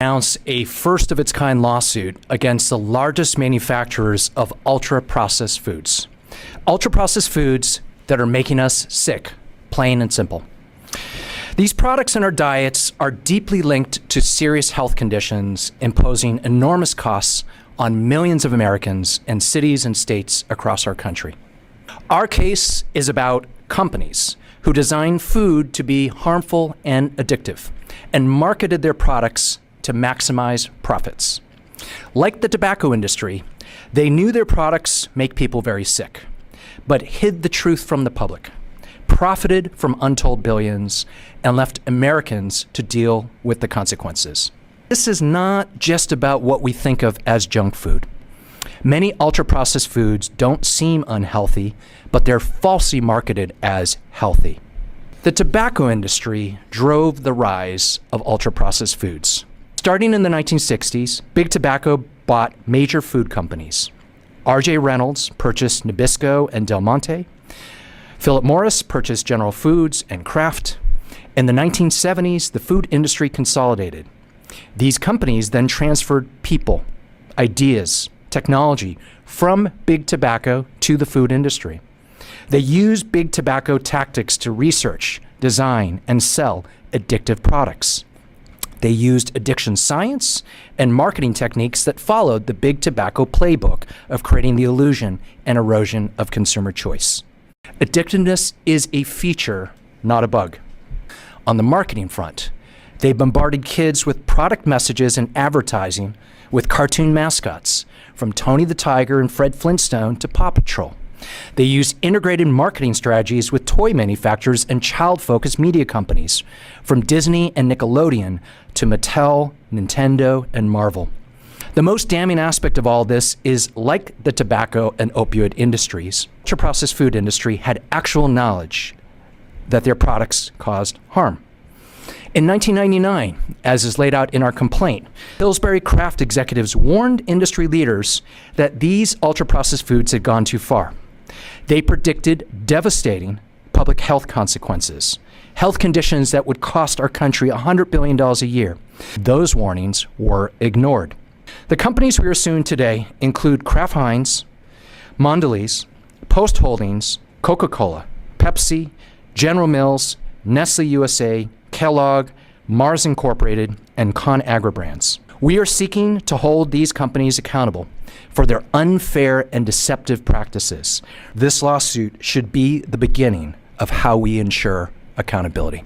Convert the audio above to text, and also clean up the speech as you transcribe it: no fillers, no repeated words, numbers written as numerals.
Announce a first-of-its-kind lawsuit against the largest manufacturers of ultra-processed foods. Ultra-processed foods that are making us sick, plain and simple. These products in our diets are deeply linked to serious health conditions, imposing enormous costs on millions of Americans and cities and states across our country. Our case is about companies who design food to be harmful and addictive and marketed their products to maximize profits. Like the tobacco industry, they knew their products make people very sick, but hid the truth from the public, profited from untold billions, and left Americans to deal with the consequences. This is not just about what we think of as junk food. Many ultra-processed foods don't seem unhealthy, but they're falsely marketed as healthy. The tobacco industry drove the rise of ultra-processed foods. Starting in the 1960s, Big Tobacco bought major food companies. R.J. Reynolds purchased Nabisco and Del Monte. Philip Morris purchased General Foods and Kraft. In the 1970s, the food industry consolidated. These companies then transferred people, ideas, technology from Big Tobacco to the food industry. They used Big Tobacco tactics to research, design, and sell addictive products. They used addiction science and marketing techniques that followed the Big Tobacco playbook of creating the illusion and erosion of consumer choice. Addictiveness is a feature, not a bug. On the marketing front, they bombarded kids with product messages and advertising with cartoon mascots, from Tony the Tiger and Fred Flintstone to Paw Patrol. They used integrated marketing strategies with toy manufacturers and child-focused media companies, from Disney and Nickelodeon to Mattel, Nintendo, and Marvel. The most damning aspect of all this is, like the tobacco and opioid industries, the ultra-processed food industry had actual knowledge that their products caused harm. In 1999, as is laid out in our complaint, Pillsbury Kraft executives warned industry leaders that these ultra-processed foods had gone too far. They predicted devastating public health consequences, health conditions that would cost our country $100 billion a year. Those warnings were ignored. The companies we are suing today include Kraft Heinz, Mondelez, Post Holdings, Coca-Cola, Pepsi, General Mills, Nestle USA, Kellogg, Mars Incorporated, and ConAgra brands. We are seeking to hold these companies accountable for their unfair and deceptive practices. This lawsuit should be the beginning of how we ensure accountability.